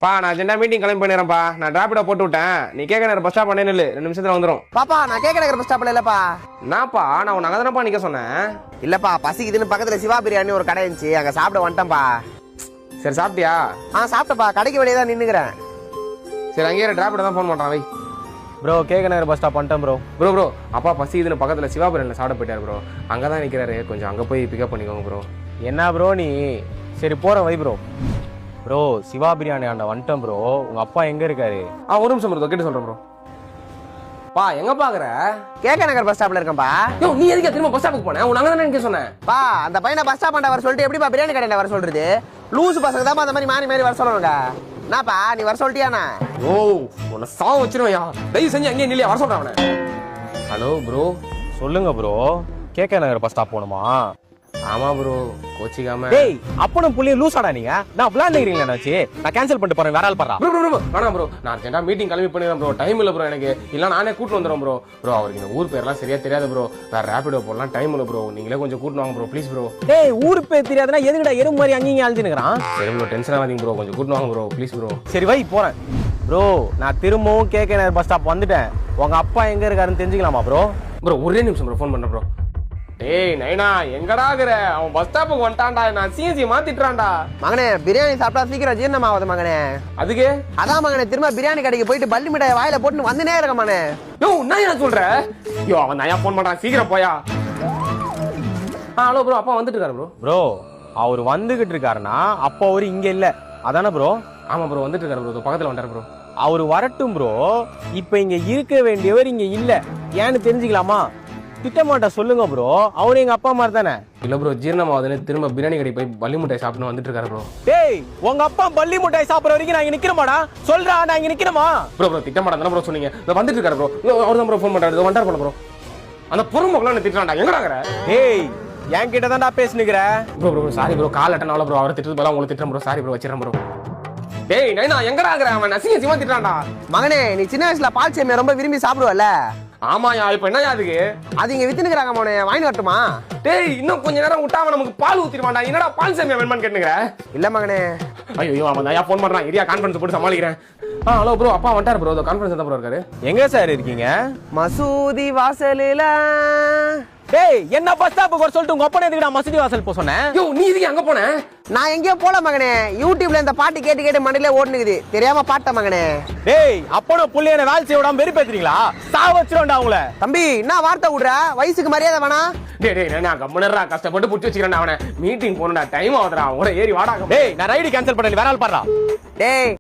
பா நான் அர்ஜென்ட்டா மீட்டிங் கிளம்பி பண்ணிடுறேன்ப்பா. நான் டிராபிடோ போட்டு விட்டேன். நீ கேட்க நேரம் பஸ் ஸ்டாப் பண்ணே நில்லு, 2 நிமிஷத்துல வந்துடும். பாப்பா நான் கேட்க நகர் பஸ் ஸ்டாப்ல இல்லப்பா. நான்ப்பா நான் உன் அங்கதானப்பா நிக்க சொன்னேன். இல்லப்பா பசிக்குதுன்னு பக்கத்துல சிவா பிரியாணி ஒரு கடை இருந்துச்சு, அங்க சாப்பிட வந்துட்டேன்ப்பா. சரி சாப்பிட்டியா? சாப்பிட்டப்பா, கடைக்கு வெளியே தான் நின்னுக்கிறேன். சரி அங்கேயே டிராபிடோ தான் ஃபோன் பண்றான் வை. ப்ரோ கேட்க நகர் பஸ் ஸ்டாப் பண்ணிட்டேன் ப்ரோ. ப்ரோ அப்பா பசிக்குதுன்னு பக்கத்துல சிவா பிரியாணியில் சாப்பிட போயிட்டாரு ப்ரோ. அங்கே தான் நிற்கிறாரு, கொஞ்சம் அங்கே போய் பிக்கப் பண்ணிக்கோங்க ப்ரோ. என்ன ப்ரோ நீ? சரி போகிறேன் வை ப்ரோ. ப்ரோ சிவா பிரியாணி ஆண்ட வந்துட்டேன் ப்ரோ. உங்க அப்பா எங்க இருக்காரு? ஒரு நிமிஷம் ப்ரோ, கேட்டு சொல்றேன் ப்ரோ. பா எங்க பாக்குற? கேட்க நகர் பஸ் ஸ்டாப்ல இருக்கேன்ப்பா. நீ எதுக்கு திரும்ப பஸ் ஸ்டாப்புக்கு போனேன்? உன் அங்கே தானே நிக்க சொன்னேன். பா அந்த பையனை பஸ் ஸ்டாப் வர சொல்லிட்டு எப்படிப்பா பிரியாணி கடையில வர சொல்றது? லூசு பசங்க தான் அந்த மாதிரி மாறி வர சொல்லுவாங்க. என்னப்பா நீ வர சொல்லிட்டியாண்ணா? உன்னை சாவ வச்சிருவையா? தயவு செஞ்சு அங்கேயே நிலையா வர சொல்றேன் அவனை. Hello bro. சொல்லுங்க ப்ரோ. கேட்க நகர் பஸ் ஸ்டாப் போகணுமா? ஆமா ப்ரோ, கோச்சிக்காம. டேய் அப்பனும் புள்ளியும் லூசாடா நீங்க. நான் விளையாண்டுக்கிறீங்களா என்னாச்சு? நான் கேன்சல் பண்ணிட்டு போறேன், வேற ஆள் பாறா. ப்ரோ வேணாம் ப்ரோ, நான் அர்ஜென்ட்டா மீட்டிங் கிளம்பி பண்ணிடுறேன் ப்ரோ. டைம் இல்லை ப்ரோ எனக்கு. இல்லை நானே கூட்டு வந்துடுறேன் ப்ரோ. அவருக்கு இந்த ஊர் பேர்லாம் சரியா தெரியாது ப்ரோ. வேற ரேபிடோ போடலாம் டைம் இல்லை ப்ரோ. நீங்களே கொஞ்சம் கூட்டு வாங்க ப்ரோ ப்ளீஸ் ப்ரோ. டேய் ஊர் பேர் தெரியாதுன்னா எதுக்குடா எறும்பு மாதிரி அங்கேயும் அழிஞ்சுக்கிறான்? சரி ப்ரோ, டென்ஷன் ஆகாதீங்க ப்ரோ, கொஞ்சம் கூட்டு வாங்க ப்ரோ ப்ளீஸ் ப்ரோ. சரி வை போறேன் ப்ரோ. நான் திரும்பவும் கேட்க நகர் பஸ் ஸ்டாப் வந்துட்டேன். உங்க அப்பா எங்க இருக்காருன்னு தெரிஞ்சுக்கலாமா ப்ரோ? ஒரே நிமிஷம் ப்ரோ, ஃபோன் பண்றேன் ப்ரோ. டேய் நைனா எங்கடா இருக்கிற? அவன் பஸ் ஸ்டாப்புக்கு வந்துட்டான்டா, நான் சிஎஸ்சி மாத்திட்டான்டா. மகனே பிரியாணி சாப்பிட்டா சீக்கிரம் ஜீரணம் ஆகுது மகனே. அதுக்கு அதான் மகனே திரும்ப பிரியாணி கடைக்கு போயிட்டு பள்ளி மிட்டாய் வாயில போட்டு வந்துனே இருக்க மகனே. என்ன சொல்ற? அவன் நயா போன் பண்றான், சீக்கிரம் போயா. ஹலோ ப்ரோ, அப்பா வந்துட்டு இருக்காரு ப்ரோ. ப்ரோ அவர் வந்துகிட்டு இருக்காருன்னா அப்போ அவரு இங்க இல்ல அதானே ப்ரோ? ஆமா ப்ரோ, வந்துட்டு இருக்காரு ப்ரோ, பக்கத்துல வந்துட்டாரு ப்ரோ. அவர் வரட்டும் ப்ரோ. இப்ப இங்க இருக்க வேண்டியவர் இங்க இல்ல, ஏன்னு தெரிஞ்சுக்கலாமா? திட்டமாட்ட சொல்லுங்க ப்ரோ. அவரு எங்க அப்பா மாதிரி தானே. இல்ல ப்ரோ, ஜீரணமாவதுன்னு திரும்ப பிரியாணி கடை போய் பள்ளி முட்டை சாப்பிட்டு வந்துட்டு இருக்காரு ப்ரோ. டேய் உங்க அப்பா பள்ளி முட்டாய் சாப்பிடுற வரைக்கும் நான் இங்க நிக்கிறமாடா? சொல்றா நான் இங்க நிக்கிறமா? ப்ரோ திட்டமாட்டா தானே ப்ரோ சொன்னீங்க. வந்துட்டு இருக்காரு ப்ரோ. அவர் தான் ப்ரோ ஃபோன் பண்றாரு, வந்துட்டார் போல ப்ரோ. அந்த பொறுமக்கெல்லாம் திட்டுறான்டா, எங்கடாங்கற? டேய் என்கிட்ட தான்டா பேசினுக்கிற. Bro sorry bro, call attend ஆகல ப்ரோ. அவரை திட்டுறது பதிலா உங்களுக்கு திட்டுறேன் ப்ரோ. சாரி ப்ரோ, வச்சிரேன் ப்ரோ. டேய் நைனா எங்கடாங்கற? அவன் அசிங்கமா திட்டுறான்டா. மகனே நீ சின்ன வயசுல பால் சேமியா ரொம்ப விரும்பி சாப்பிடுவல? ஆமாயா, இப்ப என்னயா அதுக்கு? அது இங்க வித்துனுக்குறாங்க மகனே, வாங்கி வரட்டுமா? டேய் இன்னும் கொஞ்ச நேரம் விட்டாம நமக்கு பால் ஊத்திடுவான்டா. என்னடா பால் சேமியா வேணுமான்னு கேட்டுங்கற? இல்ல மகனே. ஐயோ அவன் தான் ஃபோன் பண்றான், ஏரியா கான்ஃபரன்ஸ் போட்டு சமாளிக்கிறேன். ஹலோ ப்ரோ, அப்பா வந்துட்டார் ப்ரோ. கான்ஃபரன்ஸ் தான் ப்ரோ இருக்காரு. எங்க சார் இருக்கீங்க? மசூதி வாசலில. டேய் என்ன பஸ் ஸ்டாப்புக்கு வர சொல்லிட்டு உங்க அப்பா எதுக்கு நான் மசூதி வாசல் போக சொன்னேன்? நீ இதுக்கு அங்க போன? நான் எங்கேயோ போல மகனே, யூடியூப்ல இந்த பாட்டு கேட்டு மண்டையில ஓடுனுக்குது, தெரியாம பாட்ட மகனே. டேய் அப்பனோ புள்ளையான வேலை செய்ய விடாம வெறுப்பேத்துறீங்களா? சாவ வச்சிரோண்டா உங்கள. தம்பி என்ன வார்த்தை விடுற? வயசுக்கு மரியாதை வேணா? டேய் நான் கம்மனறா கஷ்டப்பட்டு புடிச்சு வச்சிக்கிறேன் அவனை. மீட்டிங் போறடா, டைம் ஆகுதுடா. ஒரே ஏறி வாடா. டேய் நான் ரைடு கேன்சல் பண்ணல, வேற ஆள் பாறா. டேய்